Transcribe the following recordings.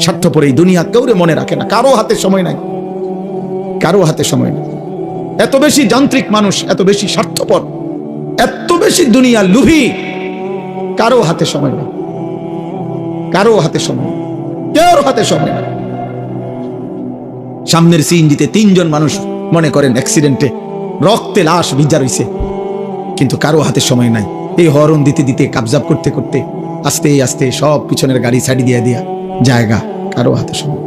স্বার্থপর এই দুনিয়া কেউরে মনে রাখে না, কারো হাতে সময় নাই, কারো হাতে সময় নাই। এত বেশি যান্ত্রিক মানুষ, এত বেশি স্বার্থপর, এত বেশি দুনিয়া লোভী, কারো হাতে সময় নেই, কারো হাতে সময় নেই, কেউ হাতে সময় নেই। সামনের সিএনজিতে 3 জন মানুষ মনে করেন অ্যাক্সিডেন্টে রক্তে লাশ ভিজা রইছে, কিন্তু কারো হাতে সময় নাই। এই হরন দিতে দিতে কাবজাব করতে করতে আস্তে আস্তে সব পিছনের গাড়ি সাইড দিয়ে দিয়া জায়গা, কারো হাতে সময়,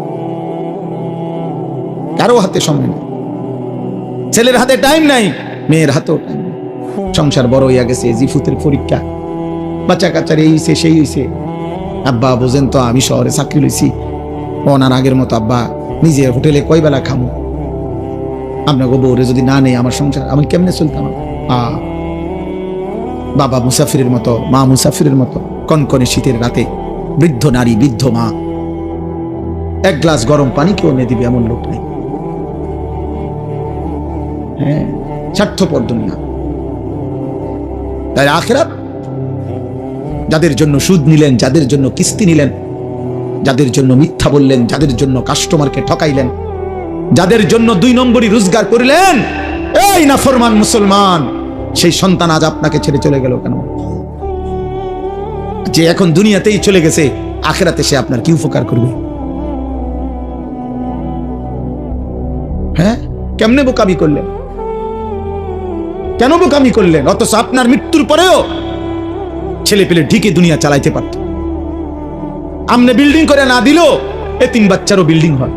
কারো হাতে সময় নেই। ছেলের হাতে টাইম নাই, মেয়ের হাতেও টাইম নাই। সংসার বড় হইয়া গেছে, জিফুতের পরীক্ষা, বাচ্চা কাচ্চার এই হইছে সেই হইছে। আব্বা বোঝেন তো, আমি শহরে চাকরি লইছি, ওনার আগের মতো আব্বা নিজে হোটেলে কয় বেলা খামু, আপনাকে বউরে যদি না নেই আমার সংসার আমি কেমনে চলতাম। বাবা মুসাফিরের মতো, মা মুসাফিরের মতো, কনকনে শীতের রাতে বৃদ্ধ নারী, বৃদ্ধ মা 1 গ্লাস গরম পানি কেউ এনে দিবে এমন লোক নেই। হ্যাঁ, স্বার্থপর দুনিয়া। তাই আখিরাত, যাদের জন্য সুদ নিলেন, যাদের জন্য কিস্তি নিলেন, যাদের জন্য মিথ্যা বললেন, যাদের জন্য কাস্টমারকে ঠকাইলেন, যাদের জন্য 2 নম্বরই রোজগার করিলেন, এই নাফরমান মুসলমান, সেই সন্তান আজ আপনাকে ছেড়ে চলে গেল কেন? যে এখন দুনিয়াতেই চলে গেছে, আখিরাতে সে আপনার কি উপকার করবে? হ্যাঁ, কেমনে বোকামি করলেন? কেন বোকামি করলেন? অথচ আপনার মৃত্যুর পরেও ছেলে পেলে ঢিকে দুনিয়া চালাইতে পারত। আমনে বিল্ডিং করে না দিল, এতিম বাচ্চারও বিল্ডিং হয়।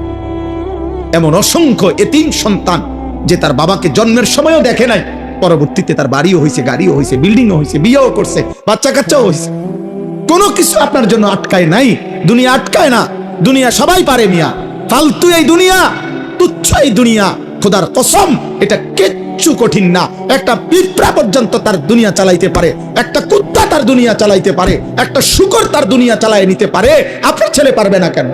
এমন অসংখ্য এতিম সন্তান যে তার বাবাকে জন্মের সময়ও দেখে নাই, পরবর্তীতে তার বাড়িও হয়েছে, গাড়িও হয়েছে, বিল্ডিংও হয়েছে, বিয়েও করছে, বাচ্চা কাচ্চাও হয়েছে। কোনো কিছু আপনার জন্য আটকায় নাই। দুনিয়া আটকায় না, দুনিয়া সবাই পারে মিয়া। ফালতু এই দুনিয়া, তুচ্ছ এই দুনিয়া, খোদার কসম এটা কিচ্ছু কঠিন না। একটা পিঁপড়া পর্যন্ত তার দুনিয়া চালাইতে পারে, একটা কুত্তা তার দুনিয়া চালাইতে পারে, একটা শূকর তার দুনিয়া চালায় নিতে পারে। আপনার ছেলে পারবে না কেন?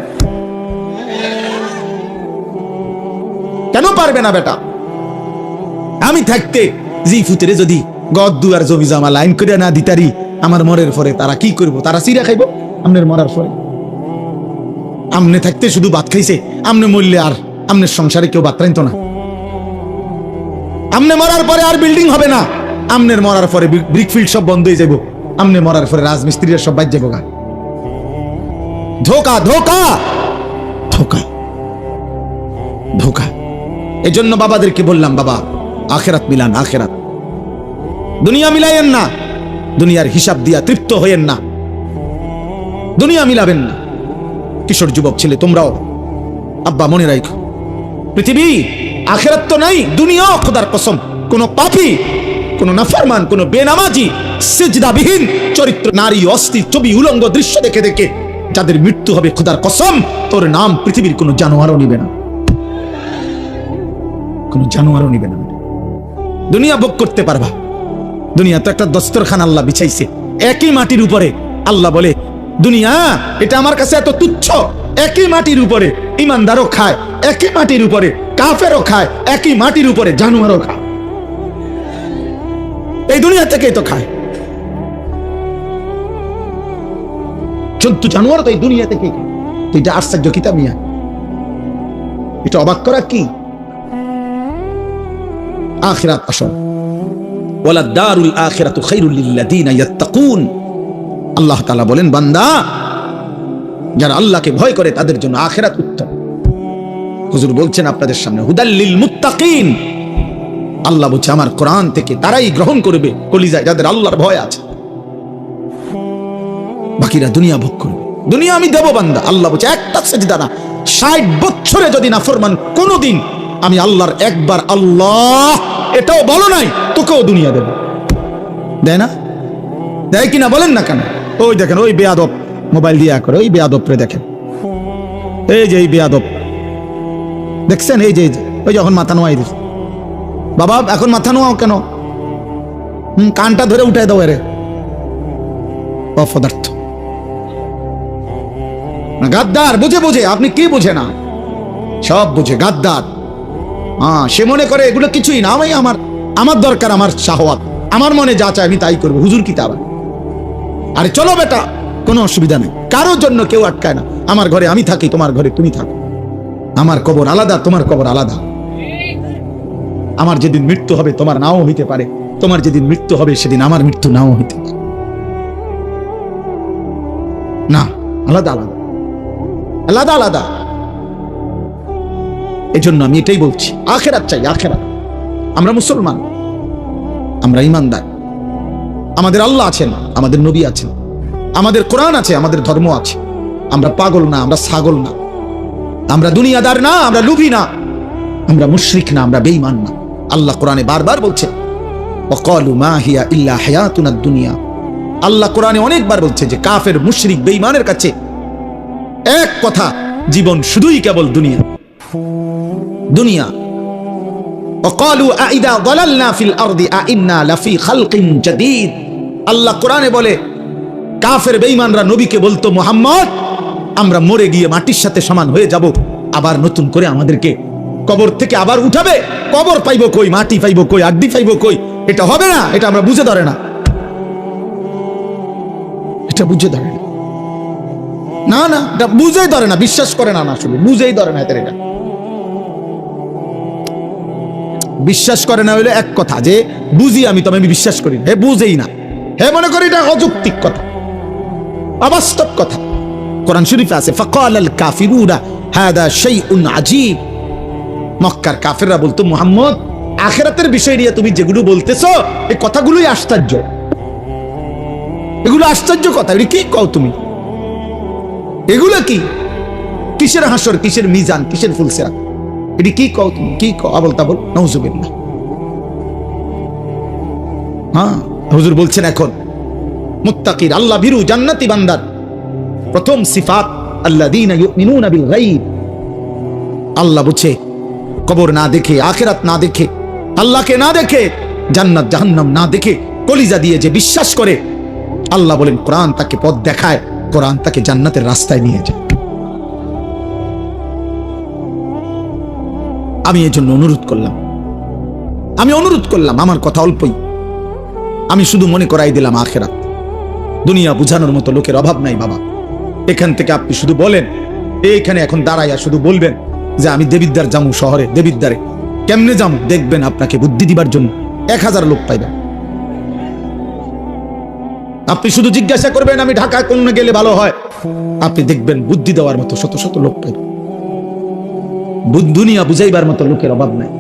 কেন পারবে না বেটা? আমি থাকতে জিফুতেরে যদি গদ্দু আর জমি জমা লাইন করে না দিতারি, আমার মরের পরে তারা কি করব? তারা চিরা খাইব আমনের মরার পরে। আমনে থাকতে শুধু ভাত খাইছে, আমনে মরলে আর আমনের সংসারে কেউ ভাত রাইতো না। আমনে মরার পরে আর বিল্ডিং হবে না, আমনের মরার পরে ব্রিকফিল্ড সব বন্ধ হয়ে যাব, আমনে মরার পরে রাজমিস্ত্রিরা সব বাইর যাবো গা। ধোকা, ধোকা, ধোকা, ধোকা। এই জন্য বাবাদেরকে বললাম, বাবা আখেরাত মিলান, আখেরাত। দুনিয়া মিলাইয়েন না, দুনিয়ার হিসাব দিয়া তৃপ্ত হইয়েন না, দুনিয়া মিলাবেন না। কিশোর যুবক ছেলে তোমরাও আব্বা মনে রাখো, পৃথিবী আখেরাত তো নাই, দুনিয়াও খোদার কসম কোন পাপী, কোন নাফরমান, কোন বেনামাজি, সিজদাবিহীন চরিত্র নারী, অস্থির ছবি, উলঙ্গ দৃশ্য দেখে দেখে যাদের মৃত্যু হবে, খোদার কসম তোর নাম পৃথিবীর কোন জানোয়ারও নিবে না, কোন জানোয়ারও নিবে না। দুনিয়া ভোগ করতে পারবা, দুনিয়া তো একটা দস্তরখান আল্লাহ বিছাইছে একই মাটির উপরে। আল্লাহ বলে দুনিয়া এটা আমার কাছে এত তুচ্ছ, একই মাটির উপরে ইমানদারও খায়, একই মাটির উপরে কাফেরও খায়, একই মাটির উপরে জানোয়ারও খায়। এই দুনিয়া থেকেই তো খায়, জন্তু জানোয়ার তো এই দুনিয়া থেকেই খায়। এটা আশ্চর্য কিতাব মিয়া, এটা অবাক করা কি? আখিরাত আসল, ওয়ালা দারুল আখিরাতু খায়রুল লিল্লাযিনা ইয়াত্তাকুন। আল্লাহ তাআলা বলেন, বান্দা যারা আল্লাহকে ভয় করে তাদের জন্য আখিরাত উত্তম। হুজুর বলছেন আপনাদের সামনে, হুদাল লিল মুত্তাকিন। আল্লাহ বলছে আমার কোরআন থেকে তারাই গ্রহণ করবে কলিজায় যাদের আল্লাহর ভয় আছে, বাকিরা দুনিয়া ভোগ করবে। দুনিয়া আমি দেব বান্দা, আল্লাহ বলছে একটা সেজদা না, 60 বছরে যদি নাফরমান কোনদিন আমি আল্লাহর একবার আল্লাহ এটাও বলো নাই, তোকেও দুনিয়া দেব। দেয় না? দেয় কিনা বলেন না কেন? ওই দেখেন ওই বেয়াদব মোবাইল দিয়া করে, ওই বেয়াদবরে দেখেন, এই যে এই বেয়াদব দেখছেন, এই যে ওই যখন মাথা নোয়াই দিস, বাবা এখন মাথা নোয়াও কেন? কানটা ধরে উঠাই দাও এরে, অপদার্থ গাদ্দার। বুঝে বুঝে, আপনি কি বুঝে না? সব বুঝে, গাদ্দার। সে মনে করে এগুলো কিছুই না, আমি আমার দরকার আমার শাহওয়াত, আমার মনে যা চায় আমি তাই করবো। হুজুর কি তা? আরে চলো বেটা, কোনো অসুবিধা নেই, কারোর জন্য কেউ আটকায় না। আমার ঘরে আমি থাকি, তোমার ঘরে তুমি থাকো। আমার কবর আলাদা, তোমার কবর আলাদা। আমার যেদিন মৃত্যু হবে তোমার নাও হইতে পারে, তোমার যেদিন মৃত্যু হবে সেদিন আমার মৃত্যু নাও হইতে পারে। না, আলাদা আলাদা, আলাদা আলাদা। এই জন্য আমি এটাই বলছি, আখেরাত চাই, আখেরাত। আমরা মুসলমান, আমরা ইমানদার, আমাদের আল্লাহ আছেন, আমাদের নবী আছেন, আমাদের কোরআন আছে, আমাদের ধর্ম আছে। আমরা পাগল না, আমরা ছাগল না, আমরা দুনিয়াদার না, আমরা লুভি না, আমরা মুশরিক না, আমরা বেঈমান না। আল্লাহ কোরআনে বারবার বলছে ওয়াকালু মা হিয়া ইল্লা হায়াতুনাদ দুনিয়া। আল্লাহ কোরআনে অনেকবার বলছে যে কাফের, মুশরিক, বেঈমানের কাছে এক কথা, জীবন শুধুই কেবল দুনিয়া, দুনিয়া। ওয়াকালু আইদা যালালনা ফিল আরদি আইন্না লাফি খালকিন জাদীদ। আল্লাহ কোরআনে বলে কাফের বেঈমানরা নবীকে বলতো, মুহাম্মদ আমরা মরে গিয়ে মাটির সাথে সমান হয়ে যাব, আবার নতুন করে আমাদেরকে কবর থেকে আবার উঠাবে। কবর পাইব কই, মাটি পাইব কই, আড্ডি পাইব কই? এটা হবে না, এটা আমরা বুঝে ধরে না, এটা বুঝে ধরে না। না না, এটা বুঝেই ধরে না, বিশ্বাস করে না, না শুধু বুঝেই ধরে না। এটা বিশ্বাস করে না হইলে এক কথা, যে বুঝি আমি, তবে আমি বিশ্বাস করি না। হে বুঝেই না, হে মনে করি এটা অযৌক্তিক কথা, অবাস্তব কথা। কোরআন শরীফে আছে ফাকালাল কাফিরুনা হাদা শাইউন আজীব। মক্কার কাফেররা বলতো, মুহাম্মদ আখিরাতের বিষয় নিয়ে তুমি যেগুলো বলতেছো এই কথাগুলোই আশ্চর্য, এগুলো আশ্চর্য কথা। এগুলো কি কও তুমি? এগুলো কি? কিসের হাসর, কিসের মিজান, কিসের ফুলসেরা? এটি কি কও তুমি? কি কও? আবল তাবল, নাউজুবিল্লাহ। হ্যাঁ, হুজুর বলছেন এখন মুত্তাকির, আল্লাহ ভীরু জান্নাতি বান্দার প্রথম সিফাত আল্লাযীনা ইউমিনুনা বিল গায়ব। আল্লাহ বুঝে, কবর না দেখে, আখিরাত না দেখে, আল্লাহকে না দেখে, জান্নাত জাহান্নাম না দেখে কলিজা দিয়ে যে বিশ্বাস করে, আল্লাহ বলেন কোরআন তাকে পথ দেখায়, কোরআন তাকে জান্নাতের রাস্তায় নিয়ে যায়। আমি এই জন্য অনুরোধ করলাম, আমার কথা অল্পই, আমি শুধু মনে করাই দিলাম আখিরাত। দুনিয়া বুঝানোর মতো লোকের অভাব নাই বাবা। এখান থেকে আপনি শুধু বলেন, এইখানে এখন দাঁড়াইয়া শুধু বলবেন যে আমি দেবিদ্বার যামু, শহরে দেবিদ্বারে কেমনে যামু, দেখবেন আপনাকে বুদ্ধি দিবার জন্য 1000 লোক পাইবেন। আপনি শুধু জিজ্ঞাসা করবেন আমি ঢাকা কোন গেলে ভালো হয়, আপনি দেখবেন বুদ্ধি দেওয়ার মতো শত শত লোক পাইবেন। দুনিয়া বুঝাইবার মতো লোকের অভাব নাই,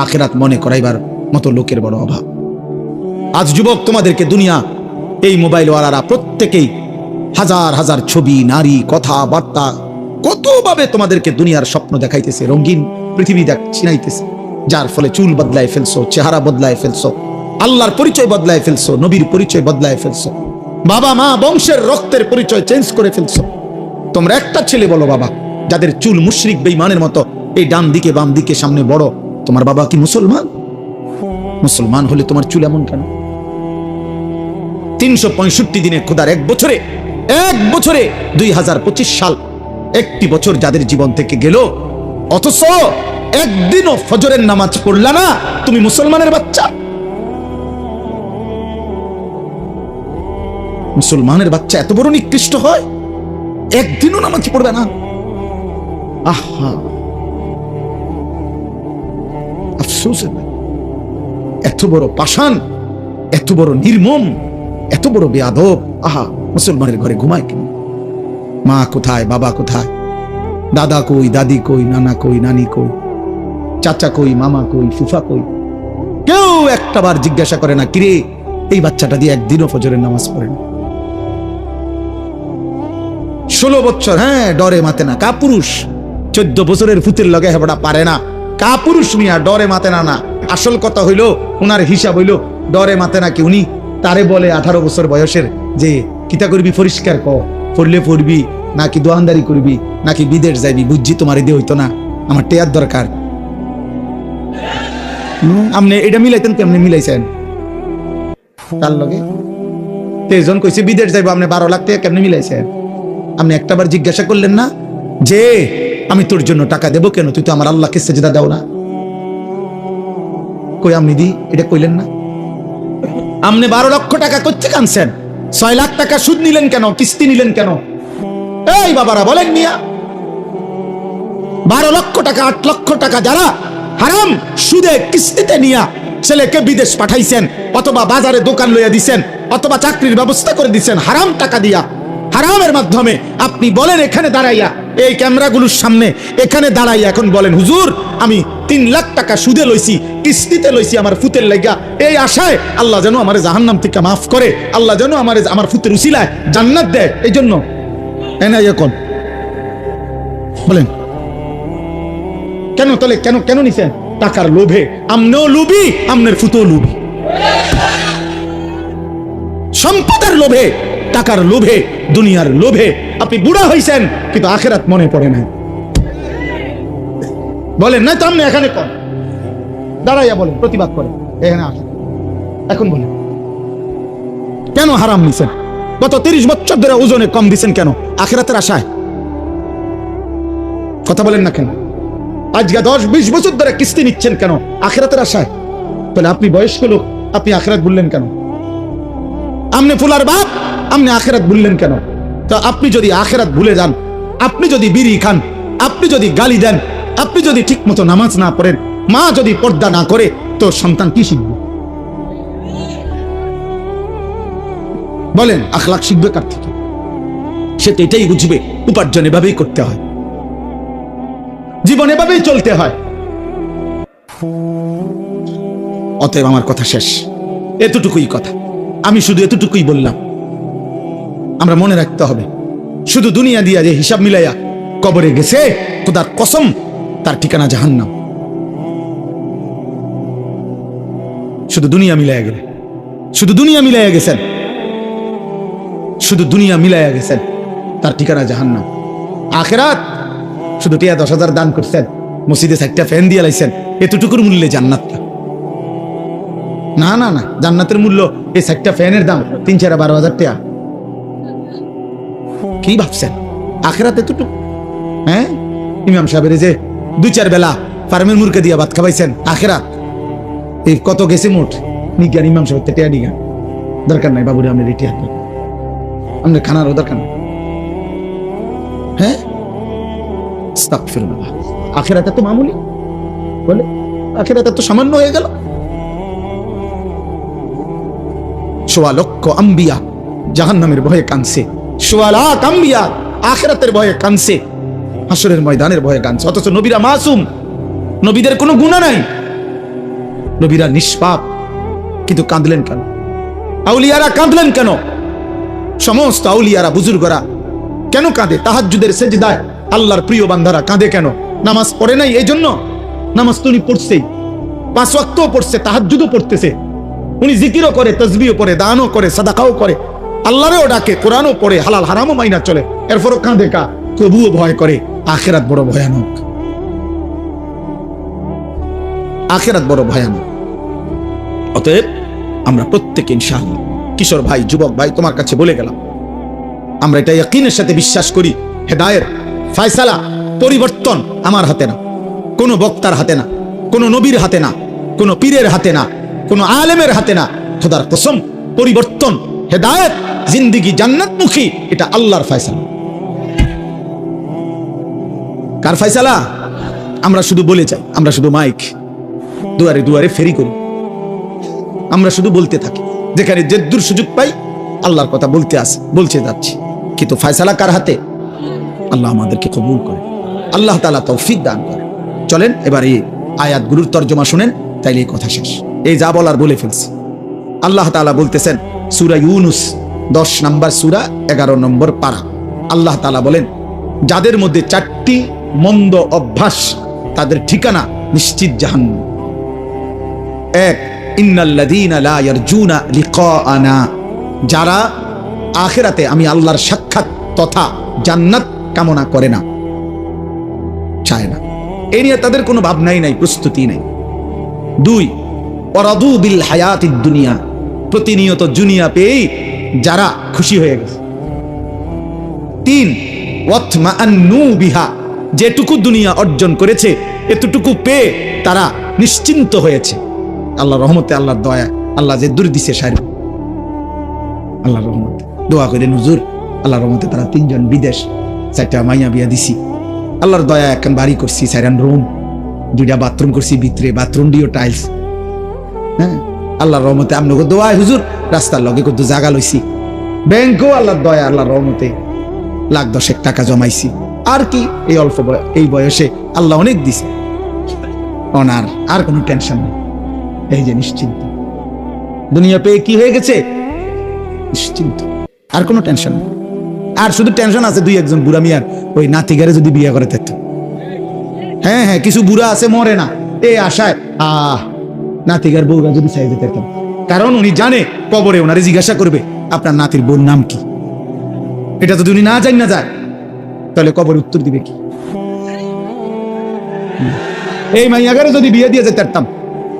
আখিরাত মনে করাইবার মতো লোকের বড় অভাব। আজ যুবক তোমাদেরকে দুনিয়া, এই মোবাইলওয়ালারা প্রত্যেকেই হাজার হাজার ছবি, নারী, কথাবার্তা, কতভাবে তোমাদেরকে দুনিয়ার স্বপ্ন দেখাইতেছে, রঙিন পৃথিবী চিনাইতেছে, যার ফলে চুল বদলায় ফেলছো, চেহারা বদলায় ফেলছো, আল্লাহর পরিচয় বদলায় ফেলছো, নবীর পরিচয় বদলায় ফেলছো, বাবা মা বংশের রক্তের পরিচয় চেঞ্জ করে ফেলছো। তোমরা একটা ছেলে বলো বাবা, যাদের চুল মুশরিক বেঈমানের মতো, এই ডান দিকে বাম দিকে সামনে বড়, তোমার বাবা কি মুসলমান? মুসলমান হলে তোমার চুল এমন কেন? 365 দিনে খোদার এক বছরে 2025 সাল, একটি বছর যাদের জীবন থেকে গেল, অথচ একদিনও ফজরের নামাজ পড়লা না, তুমি মুসলমানের বাচ্চা? মুসলমানের বাচ্চা এত বড় নিকৃষ্ট হয়, একদিনও নামাজ পড়বে না? আহা, আফসোস। এত বড় পাষাণ, এত বড় নির্মম, এত বড় বেয়াদব। আহা, মুসলমানের ঘরে ঘুমায় কেন? মা কোথায়, বাবা কোথায়, দাদা কই, দাদি কই, নানা কই, নানি কই, চাচা কই, মামা কই, ফুফা কই? কেউ একটাবার জিজ্ঞাসা করে না, কিরে এই বাচ্চাটা দিয়ে একদিনও ফজরের নামাজ পড়ে না? 16 বছর, হ্যাঁ, ডরে মাতে না, কাপুরুষ। 14 বছরের ফুতের লগে হেবড়া পারে না, কাপুরুষ মিয়া, ডরে মাতে না। না, আসল কথা হইল, ওনার হিসাব হইল ডরে মাতে না কি উনি তারে বলে 18 বছর বয়সের যে কিতা করবি পরিষ্কার ক, পড়লে পড়বি নাকি দোয়ানদারি করবি নাকি বিদেশ যাইবি, বুঝছি তোমার এদিকে হইতো না, আমার টেয়ার দরকার। আপনি এটা মিলাইতেন, কেমনি মিলাইছেন তার লগে? তেজন কইছে বিদেশ যাইবো, আপনি 12 লাখ টাকা কেমনি মিলাইছেন? আপনি একটাবার জিজ্ঞাসা করলেন না যে আমি তোর জন্য টাকা দেবো কেন, তুই তো আমার আল্লাহকে সেজদা দাও না? কই আপনি দি এটা কইলেন না? আপনি 12 লক্ষ টাকা কোত্থেকে আনছেন? 6 লাখ টাকা সুদ নিলেন কেন, কিস্তি নিলেন কেন? এই বাবারা বলেন মিয়া, 12 লক্ষ টাকা 8 লক্ষ টাকা যারা হারাম সুদে কিস্তিতে নিয়া ছেলেকে বিদেশ পাঠাইছেন, অথবা বাজারে দোকান লইয়া দিছেন, অথবা চাকরির ব্যবস্থা করে দিছেন হারাম টাকা দিয়া, হারামের মাধ্যমে, আপনি বলেন এখানে দাঁড়াইয়া, এই ক্যামেরাগুলোর সামনে এখানে দাঁড়াইয়া এখন বলেন, হুজুর আমি 3 লাখ টাকা সুদে লইছি, কিস্তিতে লইছি আমার ফুতের লাগা, এই আশায় আল্লাহ যেন আমার জাহান্নাম থেকে মাফ করে, আল্লাহ যেন আমার ফুতের উসিলায় জান্নাত দেয়, এই জন্য এনাই এখন বলেন কেন? তাহলে কেন কেন নিছেন? টাকার লোভে। আমনেও লুবি, আমনের ফুতেও লুবি, সম্পদের লোভে, টাকার লোভে, দুনিয়ার লোভে আপনি বুড়া হইছেন, কিন্তু আখিরাত মনে পড়ে না। বলেন না তো, আপনি এখানে কোন দাঁড়াইয়া বলেন, প্রতিবাদ করেন, এখানে আসেন, এখন বলেন কেন হারাম নিছেন? গত 30 বছর ধরে ওজনে কম দিছেন কেন? আখিরাতের আশায়। কথা বলেন না কেন? আজকে 10-20 বছর ধরে কিস্তি নিচ্ছেন কেন? আখিরাতের আশায়। তাহলে আপনি বয়স্ক লোক, আপনি আখিরাত বললেন কেন? আপনি ফুলার বাপ, আপনি আখিরাত বললেন কেন? তো আপনি যদি আখিরাত ভুলে যান, আপনি যদি বিড়ি খান, আপনি যদি গালি দেন, আপনি যদি ঠিক মতো নামাজ না পড়েন, মা যদি পর্দা না করে, তো সন্তান কি শিখবে? বলেন আখলাক শিখবে কার থেকে? সে তো এটাই বুঝবে উপার্জন এভাবেই করতে হয়, জীবন এভাবেই চলতে হয়। অতএব আমার কথা শেষ, এতটুকুই কথা, আমি শুধু এতটুকুই বললাম। আমরা মনে রাখতে হবে, শুধু দুনিয়া দিয়া যে হিসাব মিলাইয়া কবরে গেছে, খোদার কসম তার ঠিকানা জাহান্নাম। শুধু দুনিয়া মিলাইয়া গেলে, শুধু দুনিয়া মিলাইয়া গেছেন, শুধু দুনিয়া মিলাইয়া গেছেন, তার ঠিকানা জাহান্নাম। আখিরাত শুধু 10,000 দান করছেন, মসজিদে 4টা ফ্যান দিয়ে লাইছেন, এতটুকুর মূল্যে জান্নাত না। না না না, জান্নাতের মূল্য এই 4টা ফ্যানের দাম 3-4-12,000 টাকা। কি ভাবছেন আখিরাত এতটুকু? হ্যাঁ, ইমাম সাহেবের যে 2-4 বেলা ফার্মের মুরগি দিয়ে ভাত খাওয়াইছেন, আখিরাত এই কত গেছে মোট? নিজ্ঞান ইমাম সাহেব টেয়া নিজ্ঞান দরকার নাই বাবুরে, আমি রেটি হাত আমাদের খানারও দরকার নাই। হ্যাঁ, আস্তাগফিরুল্লাহ। আখিরাত তো মামুলি বলে, আখিরাত তো সামান্য হয়ে গেল। 1.25 লক্ষ আম্বিয়া জাহান্নামের ভয়ে কাঁদছে, 1.25 লাখ আম্বিয়া আখিরাতের ভয়ে কাঁদছে, হাসরের ময়দানের ভয়ে কাঁদছে। অথচ নবীরা মাসুম, নবীদের কোনো গুনাহ নাই, নবীরা নিষ্পাপ, কিন্তু কাঁদলেন কেন? আউলিয়ারা কাঁদলেন কেন? সমস্ত আউলিয়ারা বুজুর্গরা কেন কাঁদে? তাহাজ্জুদের সেজদায় আল্লাহর প্রিয় বান্দারা কাঁদে কেন? নামাজ পড়ে নাই এই জন্য? নামাজ তো উনি পড়ছেই, 5 ওয়াক্তও পড়ছে, তাহাজ্জুদও পড়তেছে, উনি জিকিরও করে, তাসবিহও পড়ে, দানও করে, সাদাকাও করে, আল্লাহরেও ডাকে, কোরআনও পড়ে, হালাল হারামও মাইনা চলে, এরপরও কাঁদে কা? তবুও ভয় করে। আখিরাত বড় ভয়ানক, আখিরাত বড় ভয়ানক। অতএব আমরা প্রত্যেকে ইনশাআল্লাহ, কিশোর ভাই, যুবক ভাই, তোমার কাছে বলে গেলাম, আমরা এটা ইয়াকিনের সাথে বিশ্বাস করি, হেদায়েত, ফয়সালা, পরিবর্তন আমার হাতে না, কোনো বক্তার হাতে না, কোনো নবীর হাতে না, কোনো পীরের হাতে না, কোনো আলেমের হাতে না। খোদার কসম, পরিবর্তন, হেদায়েত, জিন্দেগি জান্নাতমুখী, এটা আল্লাহর ফয়সালা। কার ফয়সালা? আমরা শুধু বলে যাই, আমরা শুধু মাইক দুয়ারে দুয়ারে ফেরি করি, আমরা শুধু বলতে থাকি, যেখানে যে দূর সুযোগ পাই আল্লাহর কথা বলতে যাচ্ছি, কিন্তু ফয়সালা কার হাতে? আল্লাহ আমাদেরকে কবুল করে, আল্লাহ তাআলা তৌফিক দান করে। চলেন এবার এই আয়াতগুলোর তরজমা শুনেন, তাইলে এই কথা শেষ। এই যা বলার বলে ফেলছি। আল্লাহ তাআলা বলতেছেন, সূরা ইউনূস 10 নম্বর সূরা 11 নম্বর পারা, আল্লাহ তাআলা বলেন, যাদের মধ্যে 4টি মন্দ অভ্যাস, তাদের ঠিকানা নিশ্চিত জাহান্নাম। 1, ইন্নাল্লাযীনা লা ইয়ারজুনা লিকাআনা, যারা আখিরাতে আমি আল্লাহর সাক্ষাৎ তথা জান্নাত কামনা করে না, চায় না, এই নিয়ে তাদের কোনো ভাবনাই নাই, প্রস্তুতি নাই। 2, ওয়ারাদু বিল হায়াতিদ দুনিয়া, প্রতিনিয়ত দুনিয়া পেয়ে যারা খুশি হয়ে গেছে। 3, ওয়াতমাআন্নু বিহা, যেটুকু দুনিয়া অর্জন করেছে এতটুকু পেয়ে তারা নিশ্চিন্ত হয়েছে। আল্লাহর রহমতে, আল্লাহর দয়া, আল্লাহ যে দূর দিছে সারি, আল্লাহর রহমতে। দোয়া করেন হুজুর, আল্লাহর রহমতে তারা 3 জন বিদেশ, 4টা মাইয়া বিয়া দিছি, আল্লাহর দয়া এখন বাড়ি করছি, 4 রুম, 2টা বাথরুম করছি, ভিতরে বাথরুম দিও টাইলস। হ্যাঁ, আল্লাহর রহমতে আপনাকে দোয়ায় হুজুর রাস্তার লগে কত জায়গা লইছি, ব্যাংকও আল্লাহর দয়া আল্লাহর রহমতে লাখ 10 টাকা জমাইছি। আর কি এই অল্প এই বয়সে আল্লাহ অনেক দিছে, অনার আর কোনো টেনশন নেই। এই যে নিশ্চিন্ত, দুনিয়া পেয়ে কি হয়ে গেছে, নিশ্চিন্ত, আর কোনো টেনশন নেই। আর শুধু টেনশন আছে 2-1 বুড়া মিয়ার ওই নাতিগারে যদি বিয়ে করে থাকতো। হ্যাঁ হ্যাঁ, কিছু বুড়া আছে মরে না এই আশায়, নাতিগার বউরা যদি চাই যেতে, কারণ উনি জানে কবরে ওনারে জিজ্ঞাসা করবে আপনার নাতির বোন নাম কি। এটা যদি উনি না জানি না যায় তাহলে কবর উত্তর দিবে কি? এই মাইয়াগারে যদি বিয়ে দিয়ে যেতে পারতাম,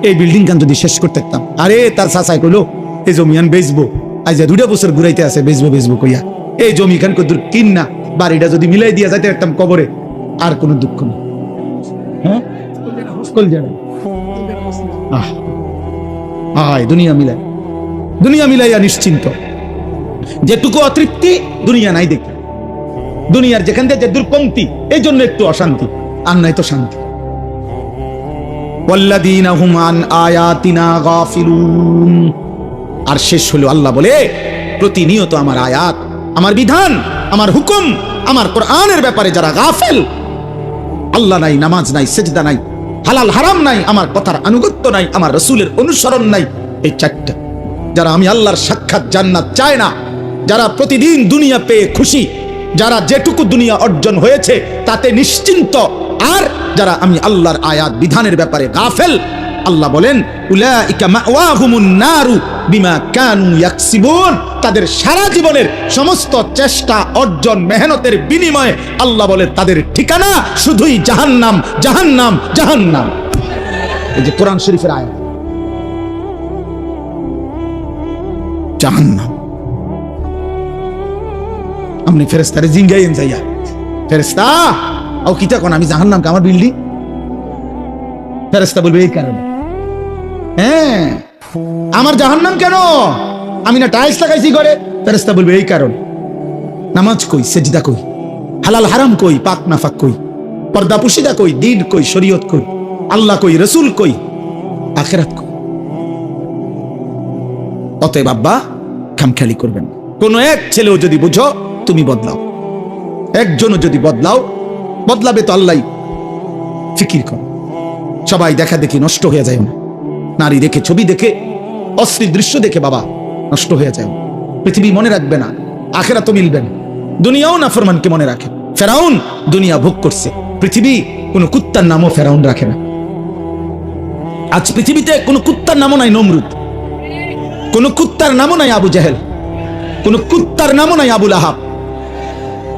এই বিল্ডিং খান যদি শেষ করতে পারতাম, আরে তার চাচাই কইলো এই জমিয়ান বেচবো, আজ 2টা বছর ঘুরাইতে আছে, বেচবো কইয়া এই জমি খান কদ্দুর কিন না, বাড়িটা যদি মিলাই দিয়ে যাইতে পারতাম কবরে, আর কোনো দুঃখ নেই। হ্যাঁ, দুনিয়া মিলাইয়া নিশ্চিন্ত, যেটুকু অতৃপ্তি দুনিয়া নাই দেখি, দুনিয়ার যেখান থেকে যে দুর্কমতি, এই জন্য একটু অশান্তি, আর নাই তো শান্তি। ওয়াল্লাযীনা হুম আন আয়াতিনা গাফিলুন। আর শেষ হলো আল্লাহ বলে প্রতিনিয়ত আমার আয়াত, আমার বিধান, আমার হুকুম, আমার কোরআনের ব্যাপারে যারা গাফেল, আল্লাহ নাই, নামাজ নাই, সেজদা নাই, হালাল হারাম নাই, আমার কথার আনুগত্য নাই, আমার রাসূলের অনুসরণ নাই, এই 4টা যারা আমি আল্লাহর সাক্ষাৎ জান্নাত চায় না, যারা প্রতিদিন দুনিয়া পেয়ে খুশি, যারা যেটুকু দুনিয়া অর্জন হয়েছে তাতে নিশ্চিন্ত, আর যারা আমি আল্লাহর আয়াত বিধানের ব্যাপারে গাফেল, আল্লাহ বলেন উলাইকা মাওয়াহুমুন নারু বিমা কানু ইয়াকসিবুন। তাদের সারা জীবনের সমস্ত চেষ্টা অর্জন মেহনতের বিনিময়ে আল্লাহ বলে তাদের ঠিকানা শুধুই জাহান্নাম, জাহান্নাম, জাহান্নাম। এই যে কোরআন শরীফের আয়াত, জাহান্নাম। আপনি ফেরেশতারে জিঙ্গাইন যাইয়া, ফেরেশতা ও কিতা কোন আমি জাহান্নাম কা আমার বিল্ডিং? ফেরেশতা বলবে এই কারণে। হ্যাঁ, আমার জাহান্নাম কেন? আমি না টাইলস লাগাইছি ঘরে। ফেরেশতা বলবে এই কারণ। নামাজ কই, সেজদা কই, হালাল হারাম কই, পাক নাফাক কই, পর্দা পুশিদা কই, দ্বীন কই, শরীয়ত কই, আল্লাহ কই, রাসূল কই, আখিরাত কই। অতএব আব্বা খামখেয়ালি করবেন। কোন এক ছেলেও যদি বুঝো তুমি বদলাও, একজনও যদি বদলাও, বদলাবে তো আল্লাহ। ফিকির কর, সবাই দেখা দেখি নষ্ট হয়ে যায় না, নারী দেখে, ছবি দেখে, অশ্লীল দৃশ্য দেখে বাবা নষ্ট হয়ে যায়। পৃথিবী মনে রাখবে না, আখিরাতও মিলবে না। দুনিয়াও নাফরমানকে মনে রাখে। ফেরাউন দুনিয়া ভোগ করছে, পৃথিবী কোন কুত্তার নামও ফেরাউন রাখে না। আজ পৃথিবীতে কোন কুত্তার নামও নাই নমরুদ, কোন কুত্তার নামও নাই আবু জাহেল, কোন কুত্তার নামও নাই আবু লাহাব।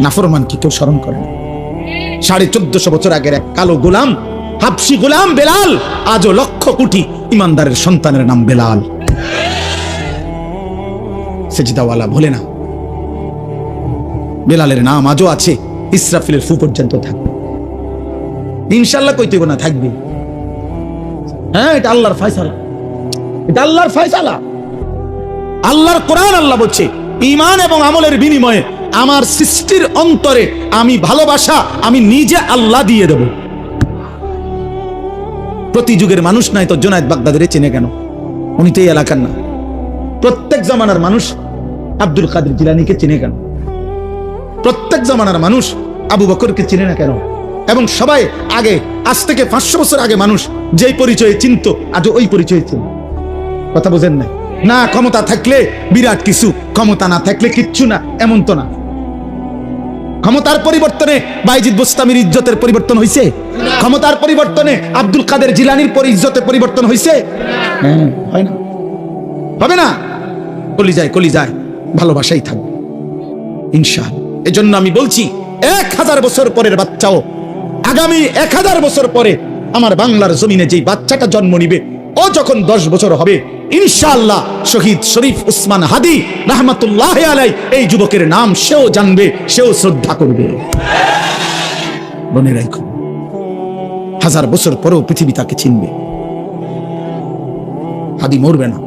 নাফরমানকে কেউ স্মরণ করে না। 1450 বছর আগের এক কালো গোলাম, হাবশি গোলাম বেলাল, আজও লক্ষ কোটি ইমানদারের সন্তানের নাম বেলাল। সেজদাওয়ালা ভোলে না, বেলালের নাম আজও আছে, ইসরাফিলের ফু পর্যন্ত থাকবে। ইনশাআল্লাহ কইতে না থাকবে। হ্যাঁ, এটা আল্লাহর ফয়সালা, এটা আল্লাহর ফয়সালা, আল্লাহর কোরআন। আল্লাহ বলছে ঈমান এবং আমলের বিনিময়ে আমার সৃষ্টির অন্তরে আমি ভালোবাসা আমি নিজে আল্লাহ দিয়ে দেব। প্রতি যুগের মানুষ নাই তো জুনায়েদ বাগদাদিরে চেনে কেন? উনি তো এই এলাকার না। প্রত্যেক জামানার মানুষ আব্দুল কাদের জিলানীকে চেনে কেন? প্রত্যেক জামানার মানুষ আবু বকরকে চেনে না কেন? এবং সবাই আগে, আজ থেকে 500 বছর আগে মানুষ যেই পরিচয়ে চিনত, আজ ওই পরিচয়ে চিনত। কথা বোঝেন না? না ক্ষমতা থাকলে বিরাট কিছু, ক্ষমতা না থাকলে কিচ্ছু না, এমন তো না। ক্ষমতার পরিবর্তনে বাইজিদ বোস্তামির ইজ্জতের পরিবর্তন হয়েছে? ক্ষমতার পরিবর্তনে আব্দুল কাদের জিলানীর ইজ্জতের পরিবর্তন হয়েছে? হয় না, হবে না। কলিজায় ভালোবাসাই থাকবে ইনশাআল্লাহ। এজন্য আমি বলছি 1000 বছর পরের বাচ্চাও, আগামী 1000 বছর পরে আমার বাংলার জমিনে যেই বাচ্চাটা জন্ম নিবে, ও যখন 10 বছর হবে ইনশাআল্লাহ শহীদ শরীফ উসমান হাদি রাহমাতুল্লাহি আলাইহি এই যুবকের নাম সেও জানবে, সেও শ্রদ্ধা করবে। মনে রাখো, 1000 বছর পরেও পৃথিবী তাকে চিনবে। হাদি মরবে না,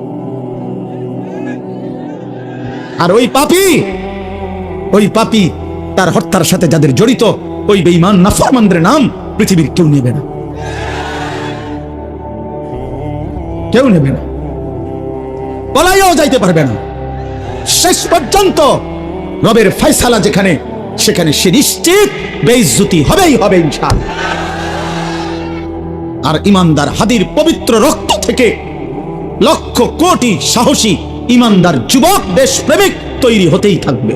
আর ওই পাপী তার হত্যার সাথে যাদের জড়িত, ওই বেঈমান নাফরমানদের নাম পৃথিবীর কেউ নেবে না, কেউ নেবে না, বলাইও যাইতে পারবে না। শেষ পর্যন্ত রবের ফয়সালা যেখানে, সেখানে সে নিশ্চিত বেইজ্জতি হবেই হবে ইনশাআল্লাহ। আর ইমানদার হাদির পবিত্র রক্ত থেকে লক্ষ কোটি সাহসী ইমানদার যুবক দেশপ্রেমিক তৈরি হতেই থাকবে।